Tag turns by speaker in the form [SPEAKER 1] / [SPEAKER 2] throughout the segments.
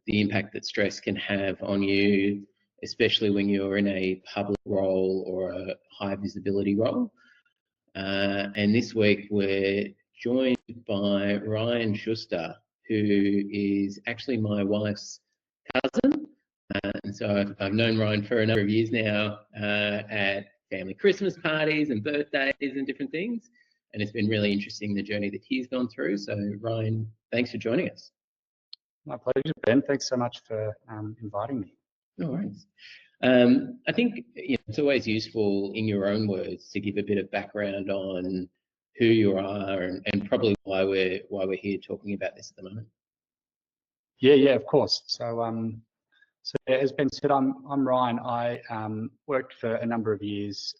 [SPEAKER 1] the impact that stress can have on you, especially when you're in a public role or a high visibility role. And this week we're joined by Ryan Shuster, who is actually my wife's cousin. And so I've known Ryan for a number of years now at family Christmas parties and birthdays and different things. And it's been really interesting, the journey that he's gone through. So Ryan, thanks for joining us.
[SPEAKER 2] My pleasure, Ben. Thanks so much for inviting me.
[SPEAKER 1] No worries. I think it's always useful in your own words to give a bit of background on who you are and probably why we're here talking about this at the moment.
[SPEAKER 2] Yeah, of course. So as Ben said, I'm Ryan. I worked for a number of years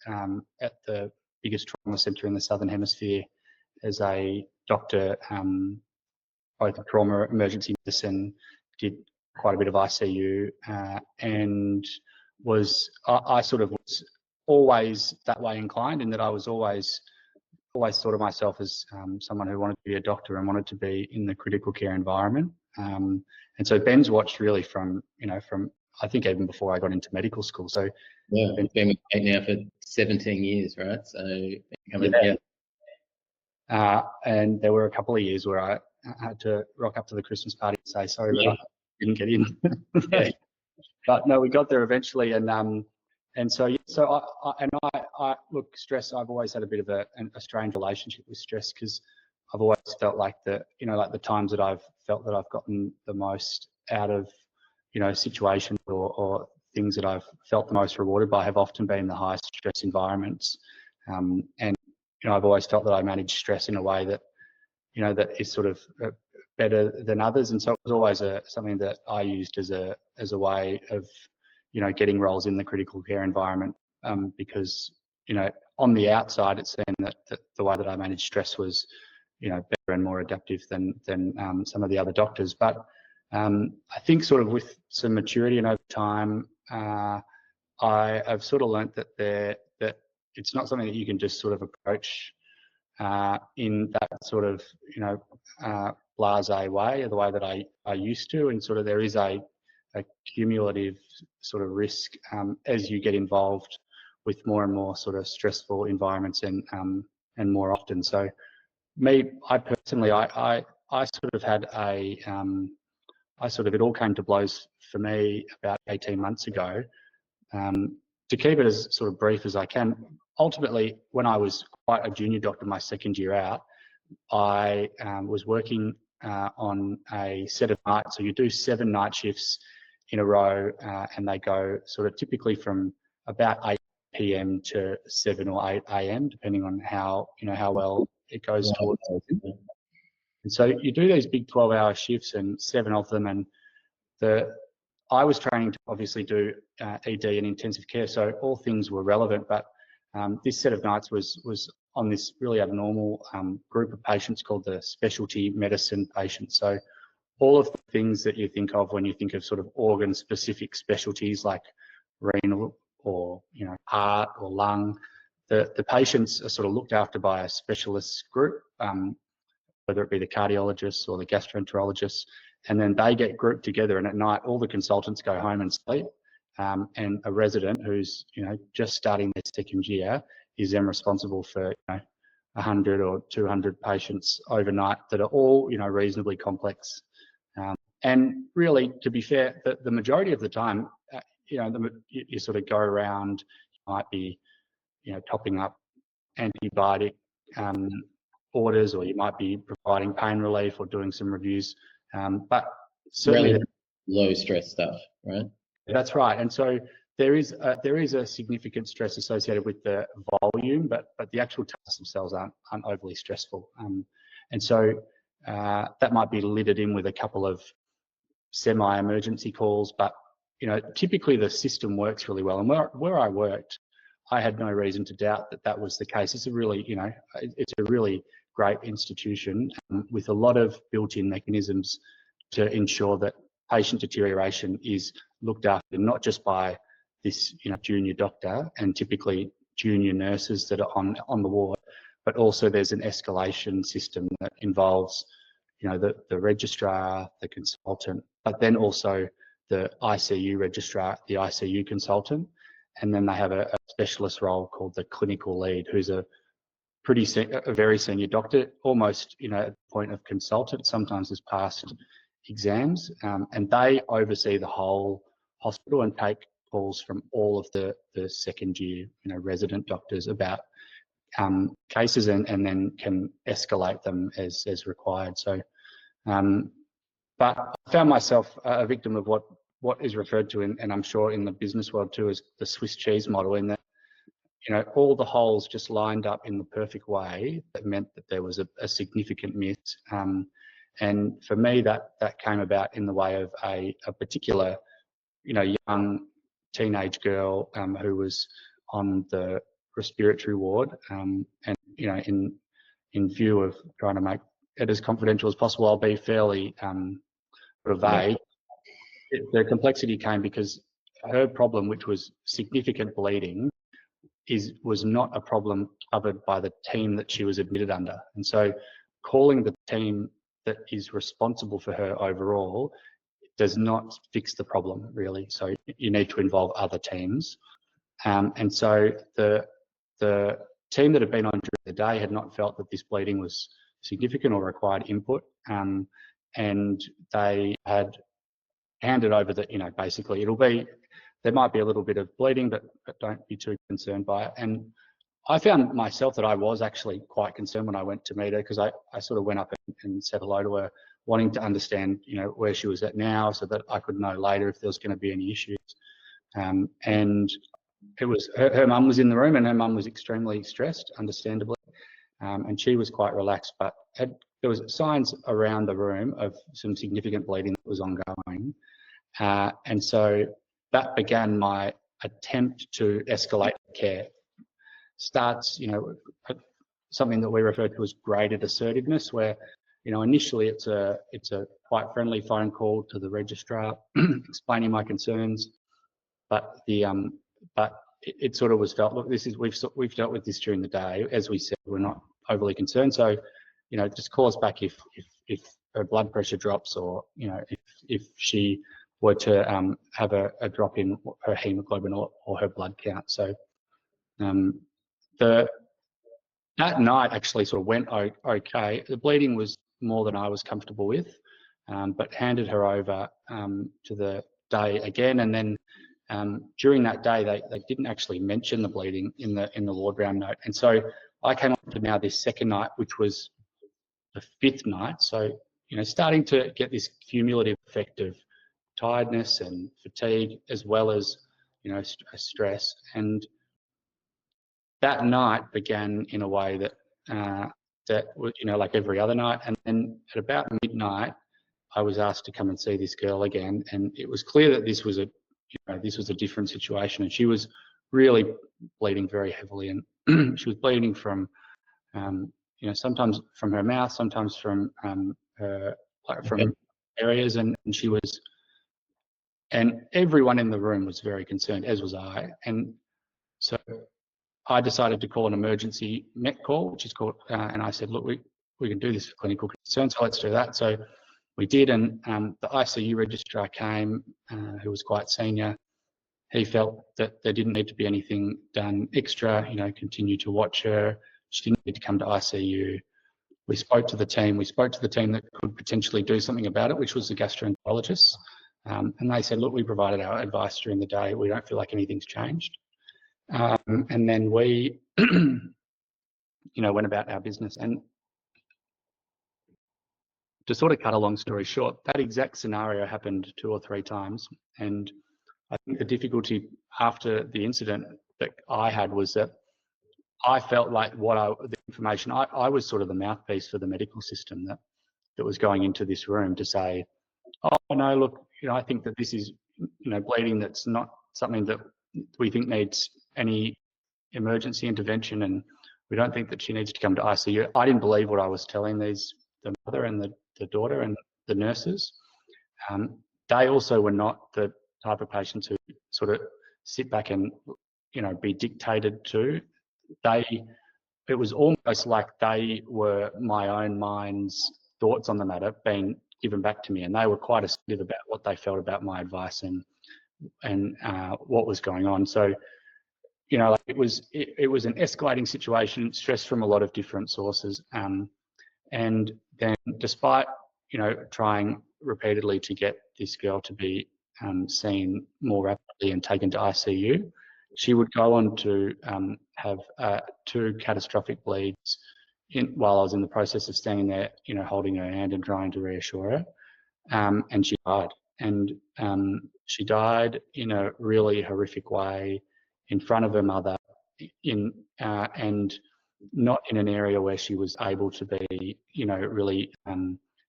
[SPEAKER 2] at the biggest trauma centre in the Southern Hemisphere as a doctor, both of trauma, emergency medicine, did quite a bit of ICU, and I sort of was always that way inclined, in that I was always thought of myself as someone who wanted to be a doctor and wanted to be in the critical care environment. And so Ben's watched really from I think even before I got into medical school. So
[SPEAKER 1] yeah, Ben's been with me now for 17 years, right? So
[SPEAKER 2] and there were a couple of years where I had to rock up to the Christmas party and say sorry, but I didn't get in. But no, we got there eventually, and so I look, stress. I've always had a bit of a strange relationship with stress, because I've always felt like the times that I've felt that I've gotten the most out of situations or things that I've felt the most rewarded by have often been the highest stress environments, and I've always felt that I manage stress in a way that that is sort of better than others, and so it was always something that I used as a way of getting roles in the critical care environment, because on the outside it seemed that the way that I managed stress was better and more adaptive than some of the other doctors. But I think sort of with some maturity and over time, I've sort of learnt that it's not something that you can just sort of approach in that sort of blasé way, or the way that I used to, and sort of there is a cumulative sort of risk as you get involved with more and more sort of stressful environments and more often. So I personally sort of had it all came to blows for me about 18 months ago. To keep it as sort of brief as I can, ultimately, when I was quite a junior doctor, my second year out, I was working on a set of nights. So you do 7 night shifts in a row, and they go sort of typically from about 8 p.m. to 7 or 8 a.m. depending on how well it goes towards. And so you do these big 12-hour shifts, and 7 of them, and I was training to obviously do ED and intensive care, so all things were relevant, but this set of nights was on this really abnormal group of patients called the specialty medicine patients. So all of the things that you think of when you think of sort of organ-specific specialties like renal or heart or lung, the patients are sort of looked after by a specialist group, whether it be the cardiologists or the gastroenterologists, and then they get grouped together, and at night all the consultants go home and sleep, and a resident who's just starting their second year is then responsible for 100 or 200 patients overnight that are all reasonably complex, and really, to be fair, the majority of the time you sort of go around, you might be topping up antibiotic orders, or you might be providing pain relief or doing some reviews, but certainly
[SPEAKER 1] really low stress stuff, right?
[SPEAKER 2] That's right. And so there is a significant stress associated with the volume, but the actual tasks themselves aren't overly stressful, and so that might be littered in with a couple of semi-emergency calls, but typically the system works really well. And where I worked, I had no reason to doubt that was the case. It's a really it's a really great institution with a lot of built-in mechanisms to ensure that patient deterioration is looked after, not just by this junior doctor and typically junior nurses that are on the ward, but also there's an escalation system that involves the registrar, the consultant, but then also the ICU registrar, the ICU consultant, and then they have a specialist role called the clinical lead, who's a very senior doctor, almost at the point of consultant, sometimes has passed exams, and they oversee the whole hospital and take calls from all of the second year resident doctors about cases, and then can escalate them as required. So, but I found myself a victim of what is referred to and I'm sure in the business world too, as the Swiss cheese model, in that all the holes just lined up in the perfect way that meant that there was a significant miss. And for me, that came about in the way of a particular young teenage girl who was on the respiratory ward, and in view of trying to make it as confidential as possible, I'll be fairly sort of vague. The complexity came because her problem, which was significant bleeding, was not a problem covered by the team that she was admitted under. And so calling the team that is responsible for her overall does not fix the problem, really. So you need to involve other teams. And so the team that had been on during the day had not felt that this bleeding was significant or required input. And they had handed over that, basically there might be a little bit of bleeding, but don't be too concerned by it. And I found myself that I was actually quite concerned when I went to meet her, because I sort of went up and said hello to her, wanting to understand, where she was at now, so that I could know later if there was going to be any issues. And it was her mum was in the room, and her mum was extremely stressed, understandably, and she was quite relaxed, but there was signs around the room of some significant bleeding that was ongoing, and so that began my attempt to escalate care. Starts, something that we refer to as graded assertiveness, where initially it's a quite friendly phone call to the registrar explaining my concerns, but it sort of was felt, look, we've dealt with this during the day. As we said, we're not overly concerned, so just call us back if her blood pressure drops, or if she were to have a drop in her hemoglobin or her blood count. So that night actually sort of went okay. The bleeding was more than I was comfortable with, but handed her over to the day again, and then during that day they didn't actually mention the bleeding in the ward round note. And so I came up to now this second night, which was the fifth night. So starting to get this cumulative effect of tiredness and fatigue, as well as stress. And that night began in a way that like every other night. And then at about midnight, I was asked to come and see this girl again, and it was clear that this was a different situation, and she was really bleeding very heavily, and she was bleeding from sometimes from her mouth, sometimes from areas, and she was, and everyone in the room was very concerned, as was I. And so I decided to call an emergency MET call, which is called, and I said, look, we can do this for clinical concern, so let's do that. So we did, and the ICU registrar came, who was quite senior. He felt that there didn't need to be anything done extra, continue to watch her. She didn't need to come to ICU. We spoke to the team. We spoke to the team that could potentially do something about it, which was the gastroenterologists. And they said, look, we provided our advice during the day. We don't feel like anything's changed. And then we, went about our business. And to sort of cut a long story short, that exact scenario happened 2 or 3 times. And I think the difficulty after the incident that I had was that I felt like the information, I was sort of the mouthpiece for the medical system that was going into this room to say, oh no, look, I think that this is, bleeding that's not something that we think needs any emergency intervention, and we don't think that she needs to come to ICU. I didn't believe what I was telling the mother and the daughter and the nurses. They also were not the type of patients who sort of sit back and, be dictated to. It was almost like they were my own mind's thoughts on the matter being given back to me, and they were quite assertive about what they felt about my advice and what was going on. So, you know, like it was an escalating situation, stress from a lot of different sources, and then despite, you know, trying repeatedly to get this girl to be seen more rapidly and taken to ICU, she would go on to have 2 catastrophic bleeds while I was in the process of standing there, you know, holding her hand and trying to reassure her, and she died. And she died in a really horrific way in front of her mother, and not in an area where she was able to be, you know, really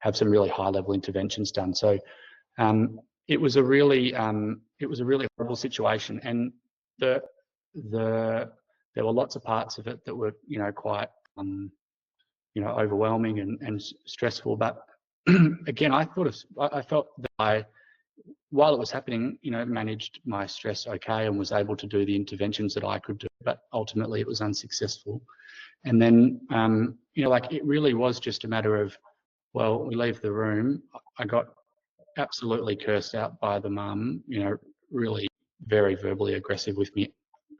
[SPEAKER 2] have some really high-level interventions done. So it was a really horrible situation, and there were lots of parts of it that were, you know, quite you know, overwhelming and stressful. But again, I felt that while it was happening, you know, managed my stress okay and was able to do the interventions that I could do, but ultimately it was unsuccessful. And then, you know, like it really was just a matter of, well, we leave the room. I got absolutely cursed out by the mum, you know, really very verbally aggressive with me,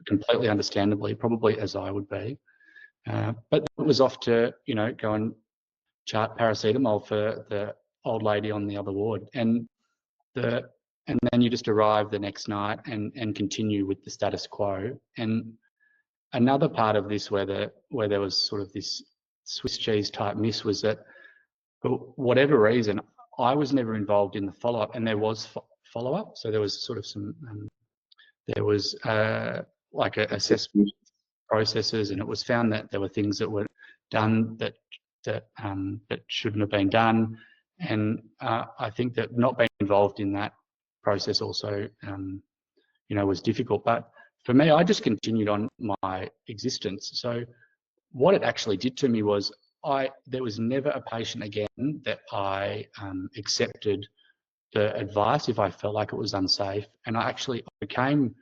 [SPEAKER 2] completely understandably, probably as I would be. But it was off to, you know, go and chart paracetamol for the old lady on the other ward. And then you just arrive the next night and continue with the status quo. And another part of this where there was sort of this Swiss cheese type miss was that for whatever reason, I was never involved in the follow-up, and there was follow-up. So there was sort of some, there was like a assessment processes, and it was found that there were things that were done that shouldn't have been done. And I think that not being involved in that process also, you know, was difficult. But for me, I just continued on my existence. So what it actually did to me was there was never a patient again that I accepted the advice if I felt like it was unsafe. And I became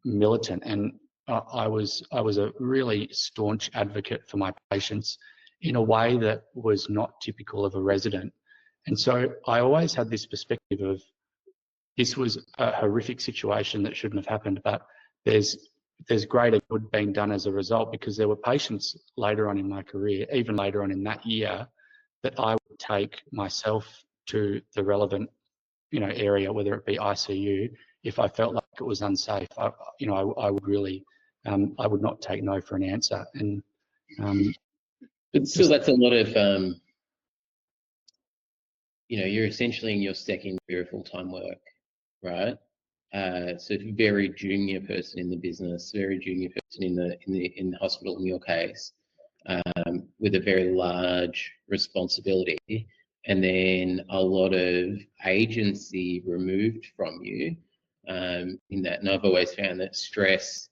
[SPEAKER 2] militant, and I was a really staunch advocate for my patients in a way that was not typical of a resident. And so I always had this perspective of, this was a horrific situation that shouldn't have happened, but there's greater good being done as a result, because there were patients later on in my career, even later on in that year, that I would take myself to the relevant, you know, area, whether it be ICU, if I felt like it was unsafe. You know, I would really, I would not take no for an answer. And
[SPEAKER 1] but still, that's a lot of, you know, you're essentially in your second year of full-time work, right? So a very junior person in the business, very junior person in the hospital in your case, with a very large responsibility, and then a lot of agency removed from you, in that. And I've always found that stress,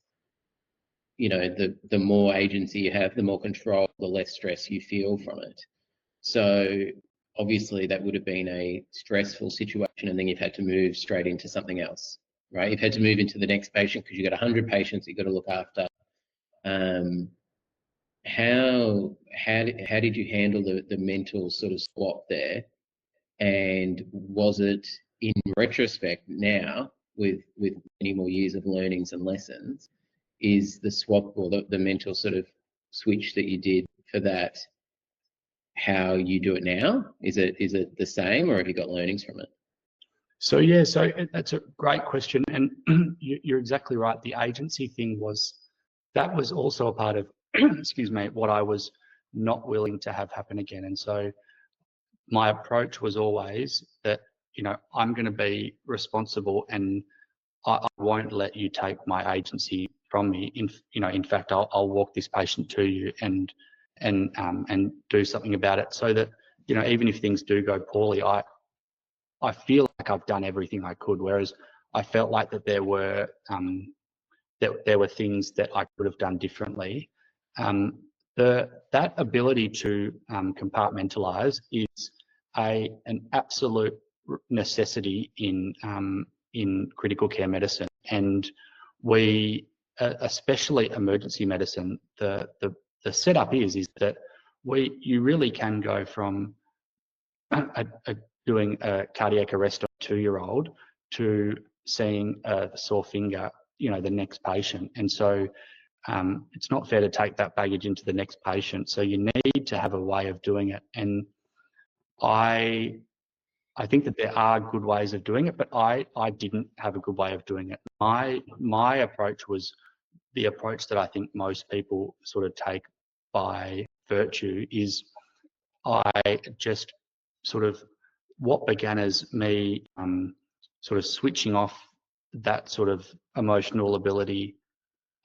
[SPEAKER 1] you know, the more agency you have, the more control, the less stress you feel from it. So obviously that would have been a stressful situation, and then you've had to move straight into something else, right? You've had to move into the next patient because you've got 100 patients you've got to look after. How did you handle the mental sort of swap there? And was it, in retrospect now, with many more years of learnings and lessons, is the swap or the mental sort of switch that you did for that how you do it now? Is it the same, or have you got learnings from it?
[SPEAKER 2] So yeah, so that's a great question, and you're exactly right. The agency thing was also a part of excuse me, what I was not willing to have happen again. And so my approach was always that, you know, I'm going to be responsible, and I won't let you take my agency from me. In fact, I'll walk this patient to you and do something about it, so that, you know, even if things do go poorly, I feel like I've done everything I could. Whereas I felt like that there were things that I could have done differently. That ability to compartmentalize is an absolute necessity in critical care medicine, and we, especially emergency medicine, the setup is that you really can go from doing a cardiac arrest on a 2-year-old to seeing a sore finger, the next patient. And so it's not fair to take that baggage into the next patient. So you need to have a way of doing it. And I think that there are good ways of doing it, but I didn't have a good way of doing it. My approach was the approach that I think most people sort of take by virtue is I just sort of, what began as me sort of switching off that sort of emotional ability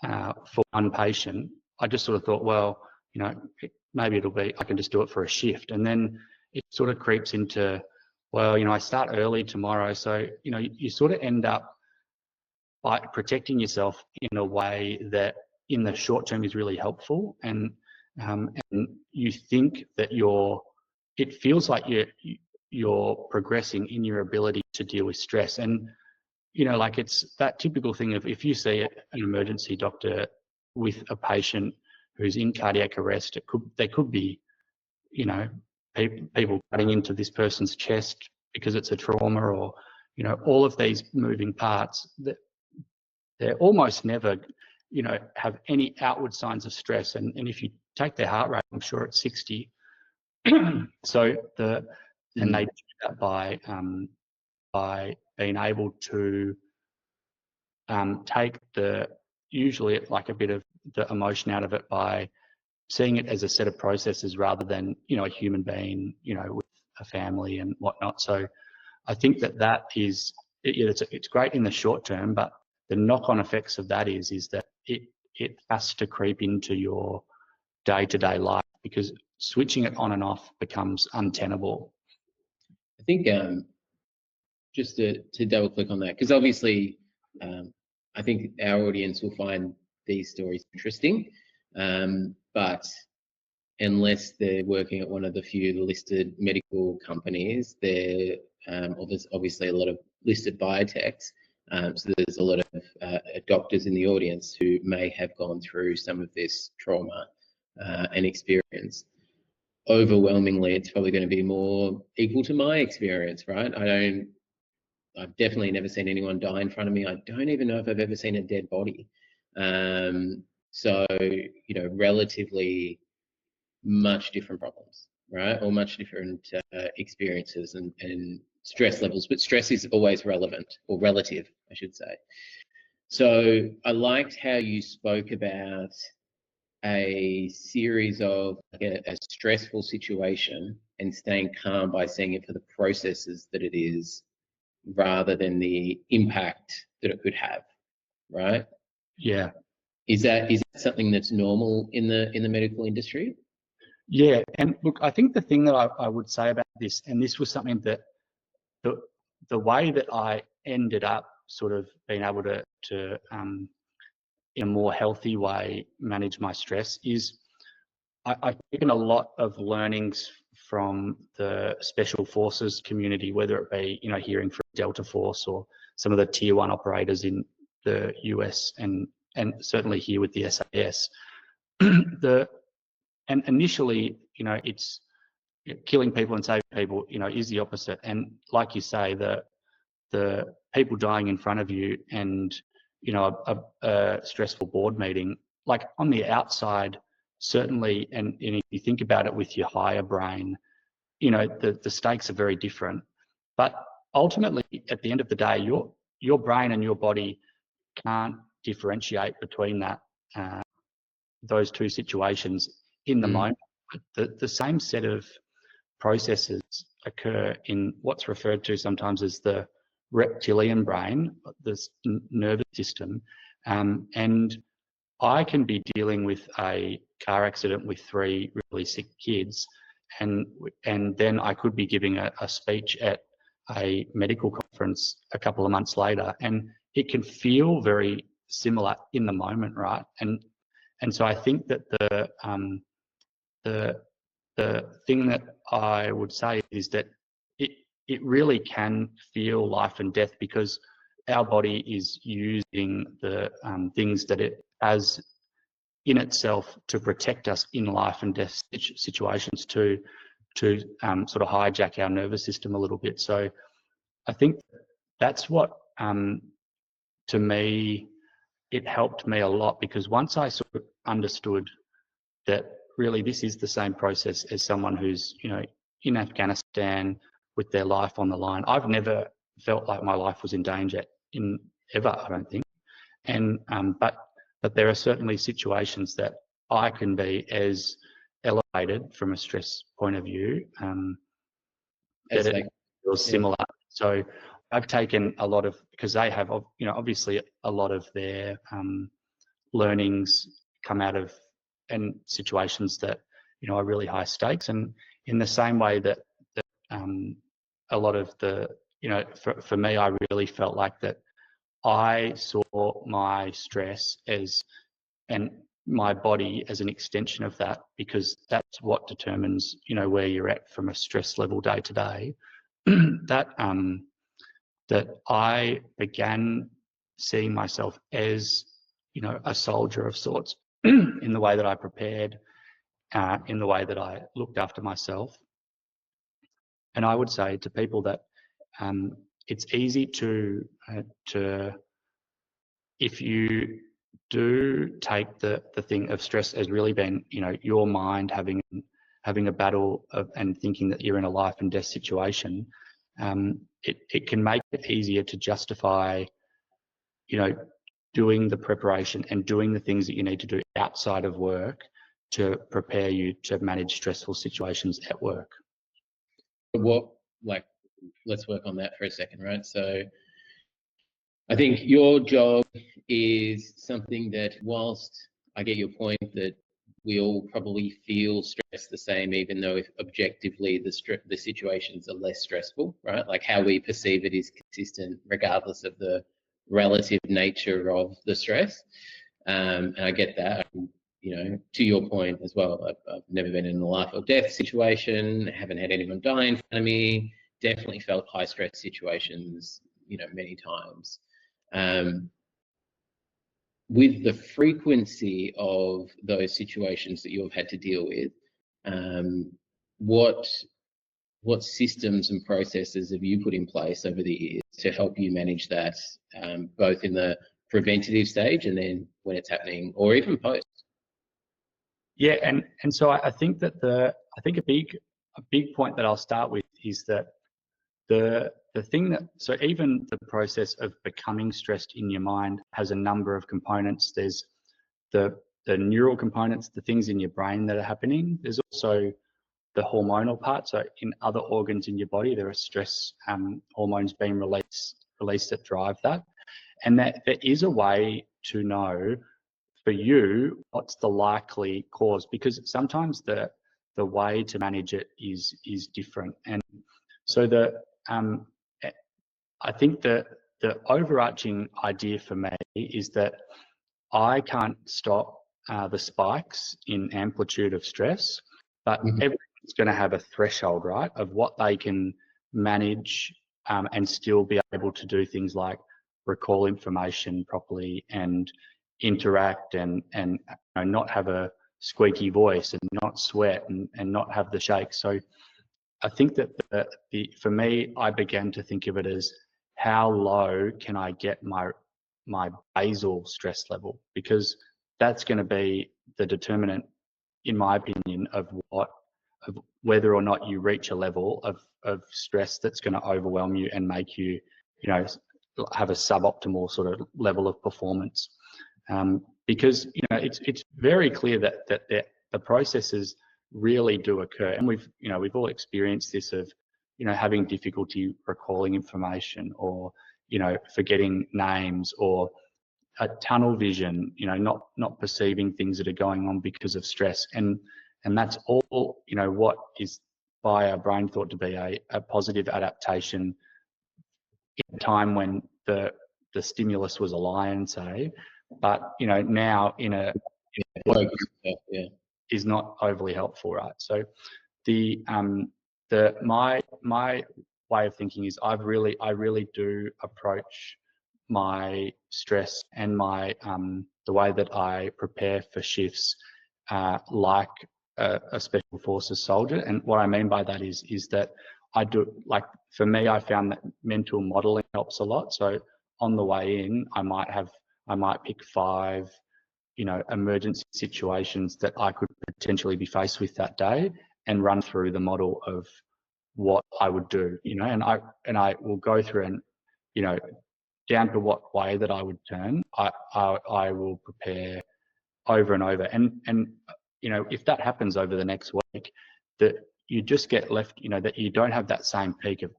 [SPEAKER 2] for one patient, I just sort of thought, well, maybe it'll be, I can just do it for a shift. And then it sort of creeps into, well, I start early tomorrow. So, you sort of end up by protecting yourself in a way that in the short term is really helpful. And you think that it feels like you're progressing in your ability to deal with stress. And, like it's that typical thing of, if you see an emergency doctor with a patient who's in cardiac arrest, they could be, people cutting into this person's chest because it's a trauma, or, all of these moving parts that they're almost never, have any outward signs of stress. And if you take their heart rate, I'm sure it's 60. So and they do that by being able to take usually like a bit of the emotion out of it by seeing it as a set of processes rather than, a human being, with a family and whatnot. So I think that is, it's great in the short term, but the knock-on effects of that is that it has to creep into your day-to-day life, because switching it on and off becomes untenable.
[SPEAKER 1] I think just to double click on that, because obviously I think our audience will find these stories interesting, but unless they're working at one of the few listed medical companies, there's obviously a lot of listed biotechs. So there's a lot of doctors in the audience who may have gone through some of this trauma and experience. Overwhelmingly, it's probably going to be more equal to my experience, right? I've definitely never seen anyone die in front of me. I don't even know if I've ever seen a dead body. So, relatively much different problems, right? Or much different experiences and stress levels, but stress is always relevant, or relative, I should say. So I liked how you spoke about a series of a stressful situation and staying calm by seeing it for the processes that it is, rather than the impact that it could have, right?
[SPEAKER 2] Yeah.
[SPEAKER 1] Is that something that's normal in the medical industry?
[SPEAKER 2] Yeah, and look, I think the thing that I would say about this, and this was something that the way that I ended up sort of being able to in a more healthy way manage my stress, is I've taken a lot of learnings from the special forces community, whether it be, hearing from Delta Force or some of the tier 1 operators in the US and certainly here with the SAS. And initially, it's killing people and saving people, is the opposite. And like you say, the people dying in front of you and, a stressful board meeting, like on the outside, certainly, and if you think about it with your higher brain, the stakes are very different. But ultimately, at the end of the day, your brain and your body can't differentiate between those two situations in the moment. The same set of processes occur in what's referred to sometimes as the reptilian brain, the nervous system, and I can be dealing with a car accident with 3 really sick kids, and then I could be giving a speech at a medical conference a couple of months later, and it can feel very similar in the moment, right? And so I think that the thing that I would say is that it really can feel life and death, because our body is using the things that it has in itself to protect us in life and death situations to sort of hijack our nervous system a little bit. So I think that's what, to me, it helped me a lot, because once I sort of understood that really this is the same process as someone who's, in Afghanistan with their life on the line. I've never felt like my life was in danger ever, I don't think. And but there are certainly situations that I can be as elevated from a stress point of view, that it feels similar. So I've taken a lot of, because they have, obviously a lot of their learnings come out of and situations that are really high stakes, and in the same way that a lot of the for me, I really felt like that I saw my stress as, and my body as, an extension of that, because that's what determines where you're at from a stress level day to day. That I began seeing myself as a soldier of sorts, in the way that I prepared, in the way that I looked after myself. And I would say to people that it's easy to if you do take the thing of stress as really being your mind having a battle of, and thinking that you're in a life and death situation, it can make it easier to justify doing the preparation and doing the things that you need to do outside of work to prepare you to manage stressful situations at work.
[SPEAKER 1] Let's work on that for a second, right? So I think your job is something that, whilst I get your point that we all probably feel stress the same, even though if objectively the situations are less stressful, right? Like how we perceive it is consistent regardless of the relative nature of the stress. And I get that. To your point as well, I've never been in a life or death situation, haven't had anyone die in front of me, definitely felt high stress situations, many times. With the frequency of those situations that you've had to deal with, what systems and processes have you put in place over the years to help you manage that, both in the preventative stage and then when it's happening, or even post?
[SPEAKER 2] Yeah, and so I think that a big point that I'll start with is that the thing that, so even the process of becoming stressed in your mind has a number of components. There's the neural components, the things in your brain that are happening. There's also the hormonal part. So in other organs in your body, there are stress hormones being released that drive that. And that there is a way to know for you what's the likely cause, because sometimes the way to manage it is different. And so I think the overarching idea for me is that I can't stop the spikes in amplitude of stress, but everyone's going to have a threshold, right, of what they can manage and still be able to do things like recall information properly and interact and not have a squeaky voice and not sweat and not have the shakes. So I think that for me, I began to think of it as, how low can I get my basal stress level, because that's going to be the determinant, in my opinion, of whether or not you reach a level of stress that's going to overwhelm you and make you have a suboptimal sort of level of performance. Because it's very clear that the processes really do occur, and we've all experienced this of having difficulty recalling information, or forgetting names, or a tunnel vision, not perceiving things that are going on because of stress, and that's all what is by our brain thought to be a positive adaptation in a time when the stimulus was a lion, say, but now in a is not overly helpful, right? So my way of thinking is I really do approach my stress and my the way that I prepare for shifts like a special forces soldier. And what I mean by that is that I do, like, for me, I found that mental modeling helps a lot. So on the way in, I might pick 5, emergency situations that I could potentially be faced with that day, and run through the model of what I would do, and I will go through and, down to what way that I would turn, I will prepare over and over. And if that happens over the next week, that you just get left, that you don't have that same peak of,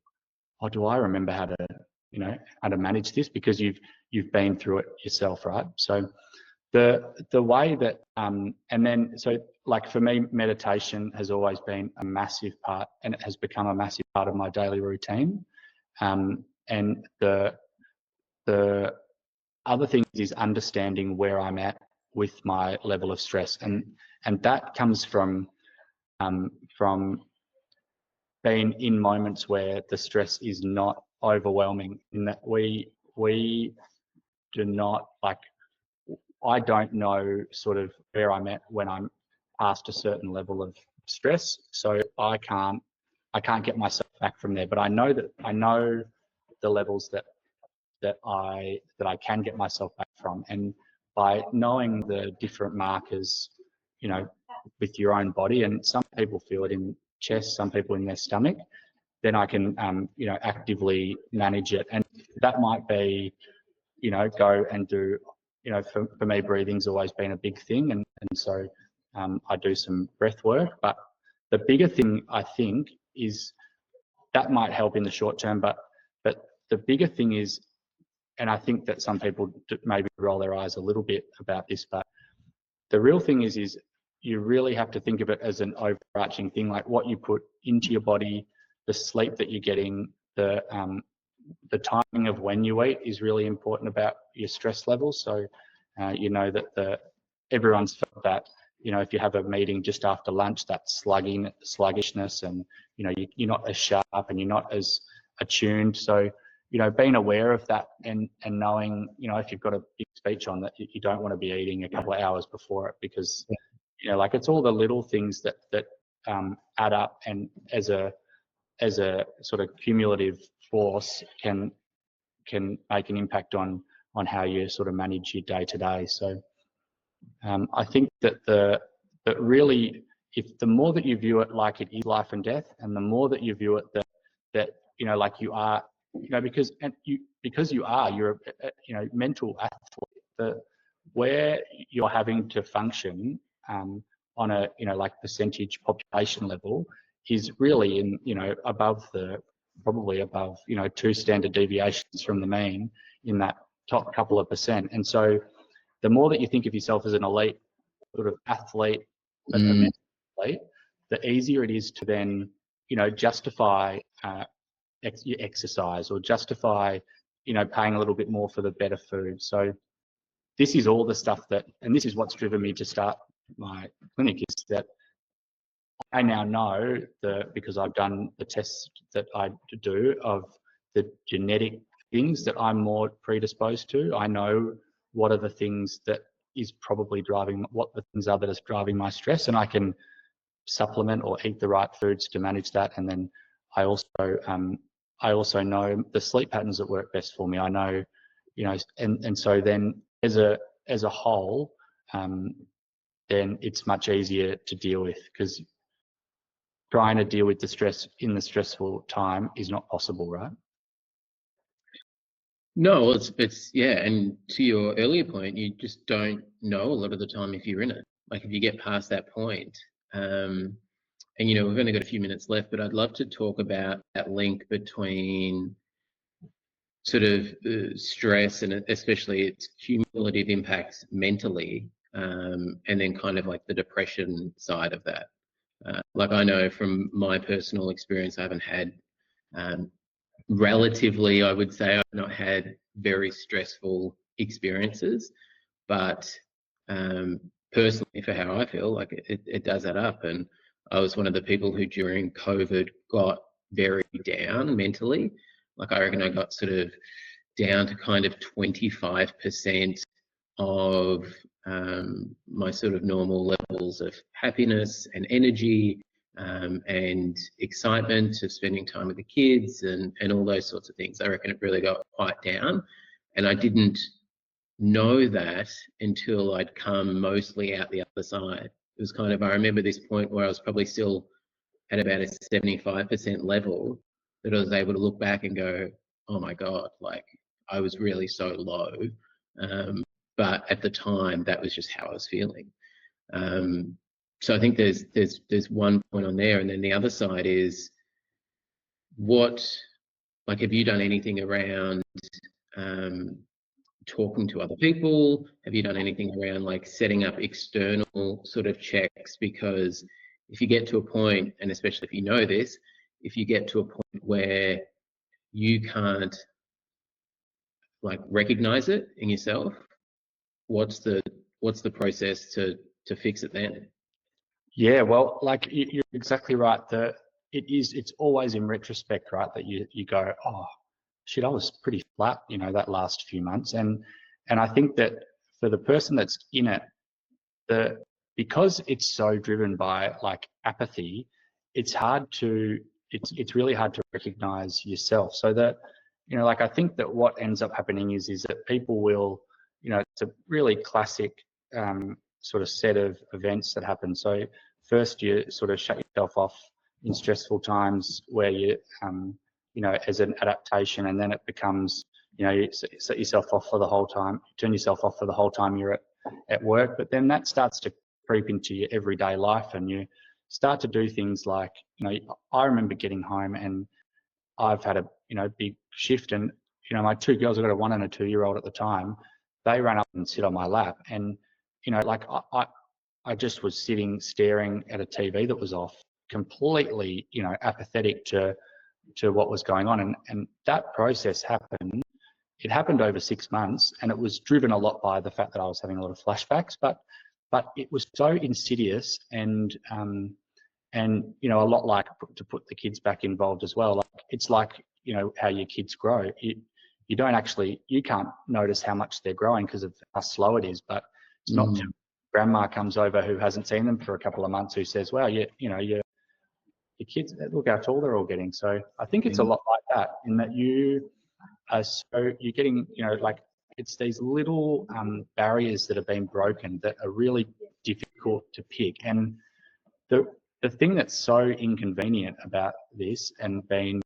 [SPEAKER 2] oh, do I remember how to manage this? Because you've been through it yourself, right? So the way that and then, so like for me, meditation has always been a massive part, and it has become a massive part of my daily routine. And the other thing is understanding where I'm at with my level of stress, and that comes from being in moments where the stress is not overwhelming, in that we do not, like, I don't know sort of where I'm at when I'm past a certain level of stress, so I can't get myself back from there. But I know the levels that I can get myself back from, and by knowing the different markers, with your own body, and some people feel it in chest, some people in their stomach, then I can actively manage it. And that might be, go and do, for me, breathing's always been a big thing, and so I do some breath work. But the bigger thing, I think, is that might help in the short term, but the bigger thing is, and I think that some people maybe roll their eyes a little bit about this, but the real thing is you really have to think of it as an overarching thing, like what you put into your body, the sleep that you're getting, the timing of when you eat is really important about your stress levels. So that everyone's felt that, if you have a meeting just after lunch, that sluggishness, and you're not as sharp and you're not as attuned. So being aware of that, and knowing, if you've got a big speech on, that you don't want to be eating a couple of hours before it, because like, it's all the little things that add up, and as a sort of cumulative force can make an impact on how you sort of manage your day to day. So I think that really, if the more that you view it like it is life and death, and the more that you view it that like you are, because you're a mental athlete, where you're having to function on a like percentage population level is really in probably above 2 standard deviations from the mean in that top couple of percent. And so the more that you think of yourself as an elite sort of athlete, a mental athlete, the easier it is to then justify your exercise, or justify paying a little bit more for the better food. So this is all the stuff and this is what's driven me to start my clinic, is that I now know because I've done the tests that I do of the genetic things that I'm more predisposed to. I know what are the things that is probably what the things are that is driving my stress, and I can supplement or eat the right foods to manage that. And then I also know the sleep patterns that work best for me. I know, and so then as a whole, then it's much easier to deal with, because trying to deal with the stress in the stressful time is not possible, right?
[SPEAKER 1] No, it's yeah, and to your earlier point, you just don't know a lot of the time if you're in it. Like, if you get past that point, and we've only got a few minutes left, but I'd love to talk about that link between sort of stress, and especially its cumulative impacts mentally, and then kind of like the depression side of that. Like, I know from my personal experience, I haven't had, relatively, I would say, I've not had very stressful experiences, but personally, for how I feel, like it does add up. And I was one of the people who during COVID got very down mentally. Like, I reckon I got sort of down to kind of 25% of my sort of normal levels of happiness and energy and excitement of spending time with the kids and all those sorts of things. I reckon it really got quite down, and I didn't know that until I'd come mostly out the other side. It was kind of, I remember this point where I was probably still at about a 75% level, that I was able to look back and go, oh my God, like I was really so low. But at the time, that was just how I was feeling. So I think there's one point on there, and then the other side is have you done anything around talking to other people? Have you done anything around like setting up external sort of checks? Because if you get to a point, and especially if you know this, if you get to a point where you can't like recognize it in yourself, what's the process to fix it then?
[SPEAKER 2] Yeah, well, like you're exactly right. It's always in retrospect, right, that you go, oh shit, I was pretty flat, that last few months. And I think that for the person that's in it, because it's so driven by like apathy, it's really hard to recognize yourself. So that, like I think that what ends up happening is that people will, it's a really classic sort of set of events that happen. So first you sort of shut yourself off in stressful times where you, as an adaptation, and then it becomes, you set yourself off for the whole time, turn yourself off for the whole time you're at work. But then that starts to creep into your everyday life, and you start to do things like, I remember getting home and I've had a, big shift, and, my two girls, I've got a 1 and a 2-year-old at the time, they ran up and sit on my lap, and, like I just was sitting staring at a TV that was off, completely, apathetic to what was going on. And that process happened. It happened over 6 months, and it was driven a lot by the fact that I was having a lot of flashbacks, but it was so insidious and a lot like, to put the kids back involved as well. Like, it's like, how your kids grow. You can't notice how much they're growing because of how slow it is, but it's not till grandma comes over who hasn't seen them for a couple of months who says, wow, your kids, look how tall they're all getting. So I think it's a lot like that, in that you're getting, like, it's these little barriers that have been broken that are really difficult to pick. And the thing that's so inconvenient about this, and being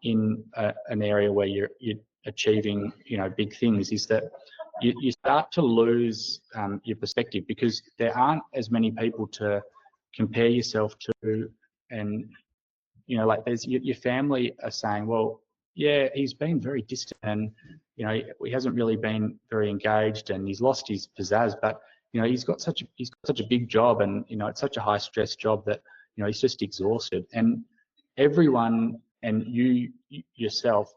[SPEAKER 2] in an area where you're achieving, big things, is that you start to lose your perspective, because there aren't as many people to compare yourself to. And, like, there's your family are saying, well, yeah, he's been very distant, and, he hasn't really been very engaged, and he's lost his pizzazz, but, he's got such a big job, and, it's such a high stress job that, he's just exhausted. And everyone, and you yourself,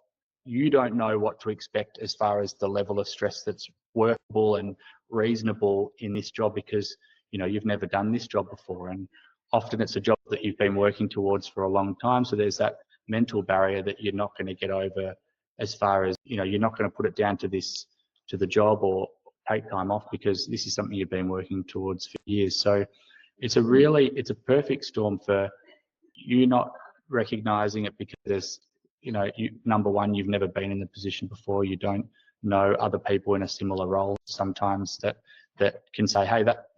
[SPEAKER 2] you don't know what to expect as far as the level of stress that's workable and reasonable in this job, because, you've never done this job before. And often it's a job that you've been working towards for a long time. So there's that mental barrier that you're not going to get over, as far as, you're not going to put it down to the job or take time off, because this is something you've been working towards for years. So it's a perfect storm for you not recognizing it, because number one, you've never been in the position before. You don't know other people in a similar role sometimes that can say, hey, that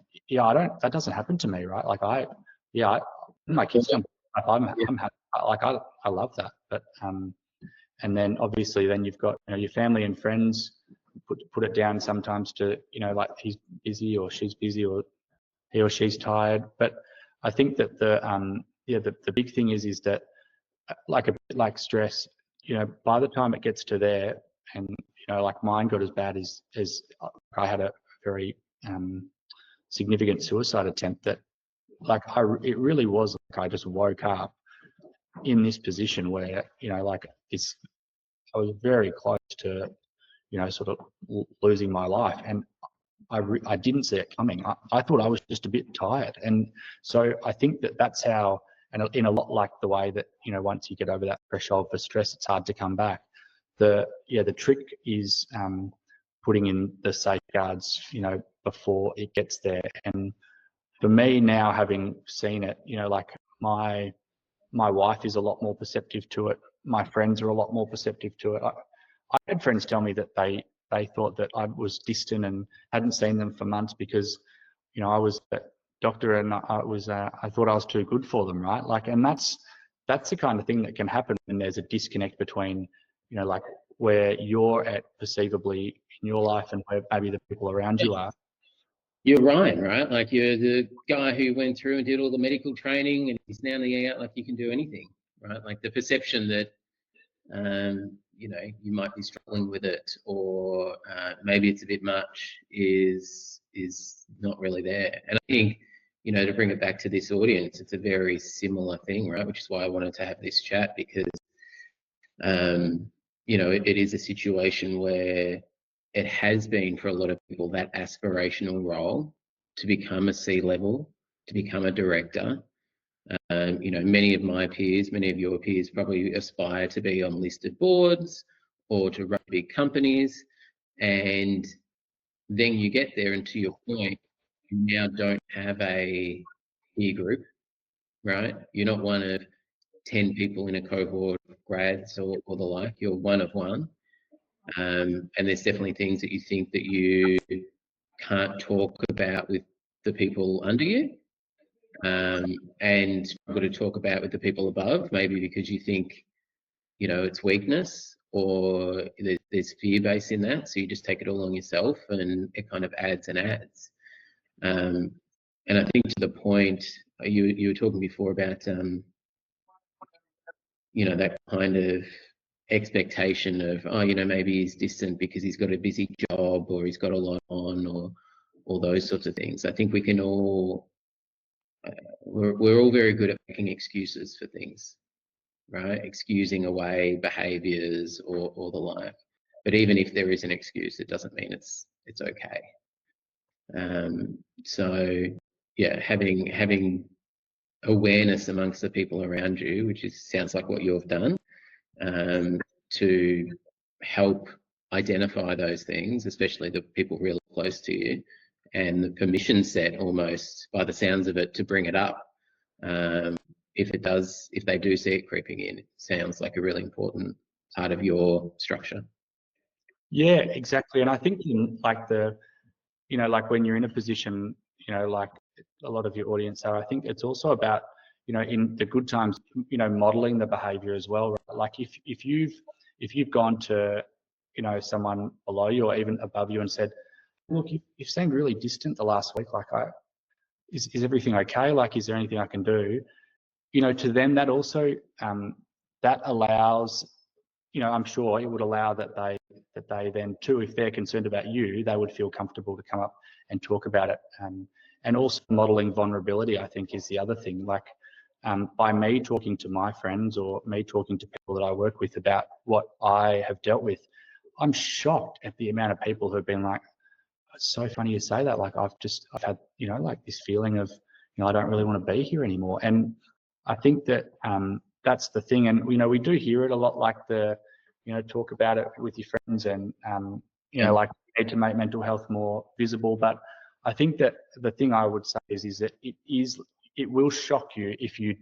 [SPEAKER 2] doesn't happen to me, right? Like my kids jump, I'm happy, like I love that. But and then obviously then you've got, your family and friends put it down sometimes to, like, he's busy or she's busy or he or she's tired. But I think that the big thing is that, like, a bit like stress, by the time it gets to there, and, like, mine got as bad as I had a very significant suicide attempt, that, like, it really was like I just woke up in this position where, like, I was very close to, sort of losing my life. And I didn't see it coming. I thought I was just a bit tired. And so I think that that's how, and in a lot like the way that, once you get over that threshold for stress, it's hard to come back. The trick is putting in the safeguards, before it gets there. And for me now, having seen it, like my wife is a lot more perceptive to it. My friends are a lot more perceptive to it. I had friends tell me that they thought that I was distant and hadn't seen them for months because, I was a doctor and I thought I was too good for them, right? Like, and that's the kind of thing that can happen when there's a disconnect between, like where you're at perceivably in your life and where maybe the people around you are.
[SPEAKER 1] You're Ryan, right? Like you're the guy who went through and did all the medical training and he's now out like you can do anything, right? Like the perception that, you might be struggling with it or maybe it's a bit much is not really there. And I think, to bring it back to this audience, it's a very similar thing, right? Which is why I wanted to have this chat because, it is a situation where it has been for a lot of people that aspirational role to become a C-level, to become a director. Many of my peers, many of your peers probably aspire to be on listed boards or to run big companies. And then you get there and to your point, you now don't have a peer group, right? You're not one of 10 people in a cohort of grads or the like, you're one of one. And there's definitely things that you think that you can't talk about with the people under you and struggle to talk about with the people above, maybe because you think, it's weakness or there's fear base in that. So you just take it all on yourself and it kind of adds and adds. And I think to the point, you were talking before about, that kind of expectation of, maybe he's distant because he's got a busy job or he's got a lot on or all those sorts of things. I think we can all, we're all very good at making excuses for things, right? Excusing away behaviors or the like. But even if there is an excuse, it doesn't mean it's okay. So yeah, having awareness amongst the people around you, which sounds like what you've done, to help identify those things, especially the people really close to you, and the permission set almost by the sounds of it to bring it up. If they do see it creeping in, it sounds like a really important part of your structure.
[SPEAKER 2] Yeah, exactly. And I think like like when you're in a position, like a lot of your audience are, I think it's also about, in the good times, modeling the behavior as well. Right? Like if you've gone to, someone below you or even above you and said, look, you've seemed really distant the last week. Like, is everything okay? Like, is there anything I can do? To them, that also, that allows, I'm sure it would allow that they then too, if they're concerned about you, they would feel comfortable to come up and talk about it. And also modeling vulnerability, I think, is the other thing. Like, by me talking to my friends or me talking to people that I work with about what I have dealt with, I'm shocked at the amount of people who have been like, it's so funny you say that. Like, I've had, like this feeling of, I don't really want to be here anymore. And I think that that's the thing. And, we do hear it a lot, like talk about it with your friends and, like you need to make mental health more visible. But I think that the thing I would say is that it will shock you if you,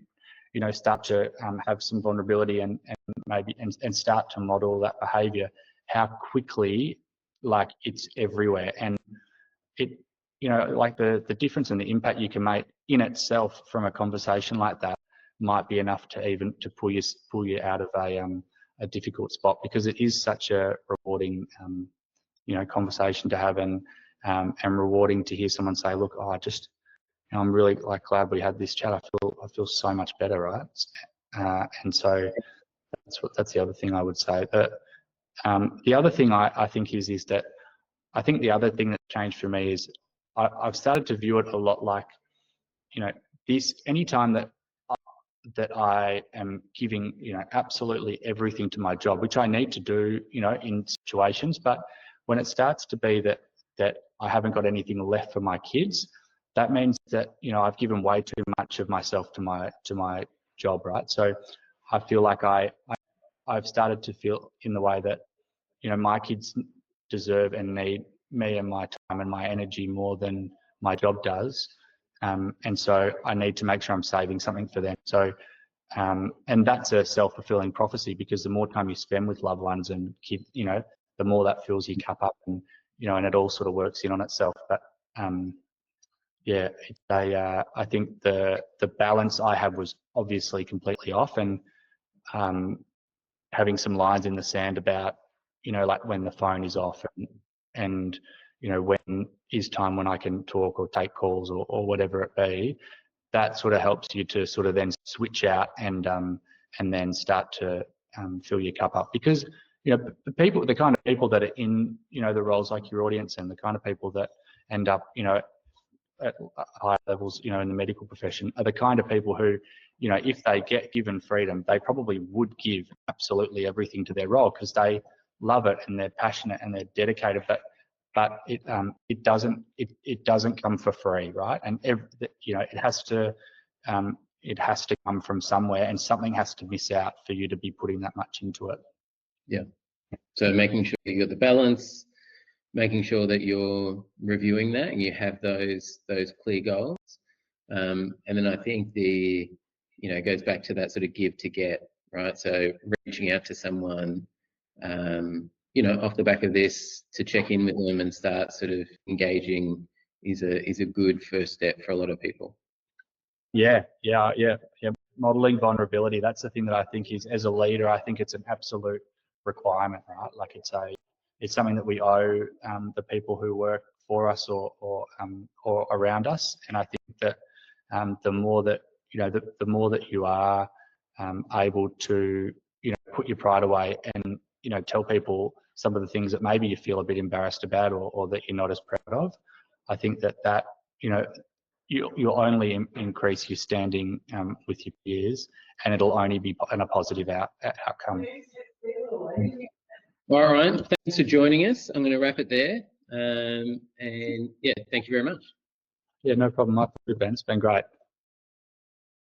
[SPEAKER 2] start to have some vulnerability and maybe and start to model that behavior, how quickly, like, it's everywhere. And it, like the difference and the impact you can make in itself from a conversation like that might be enough to pull you out of a difficult spot, because it is such a rewarding conversation to have, and rewarding to hear someone say, look, I'm really glad we had this chat. I feel so much better, right? And so that's the other thing I would say. But the other thing I think is that I think the other thing that changed for me is I've started to view it a lot like, anytime that I am giving, absolutely everything to my job, which I need to do, in situations, but when it starts to be that I haven't got anything left for my kids, that means that, I've given way too much of myself to my job, right? So I feel like I've started to feel in the way that, my kids deserve and need me and my time and my energy more than my job does. And so I need to make sure I'm saving something for them. So, and that's a self-fulfilling prophecy, because the more time you spend with loved ones and keep, the more that fills your cup up, and, and it all sort of works in on itself. But, yeah, I think the balance I had was obviously completely off, and having some lines in the sand about, like when the phone is off, and when is time when I can talk or take calls or whatever it be, that sort of helps you to sort of then switch out and then start to fill your cup up. Because the kind of people that are in the roles like your audience, and the kind of people that end up at high levels in the medical profession, are the kind of people who, if they get given freedom, they probably would give absolutely everything to their role, because they love it and they're passionate and they're dedicated. But it doesn't come for free, right? And it has to come from somewhere, and something has to miss out for you to be putting that much into it.
[SPEAKER 1] Yeah. So making sure you got the balance, making sure that you're reviewing that and you have those clear goals, and then I think it goes back to that sort of give to get, right? So reaching out to someone, off the back of this, to check in with them and start sort of engaging is a good first step for a lot of people.
[SPEAKER 2] Yeah. Modeling vulnerability, that's the thing that I think is, as a leader, I think it's an absolute requirement, right? Like it's something that we owe the people who work for us or around us. And I think that the more that the more that you are able to put your pride away and tell people some of the things that maybe you feel a bit embarrassed about, or that you're not as proud of, I think that you'll only increase your standing with your peers, and it'll only be in a positive outcome.
[SPEAKER 1] All right, thanks for joining us. I'm going to wrap it there. And yeah, thank you very much.
[SPEAKER 2] Yeah, no problem. My pleasure, Ben. It's been great.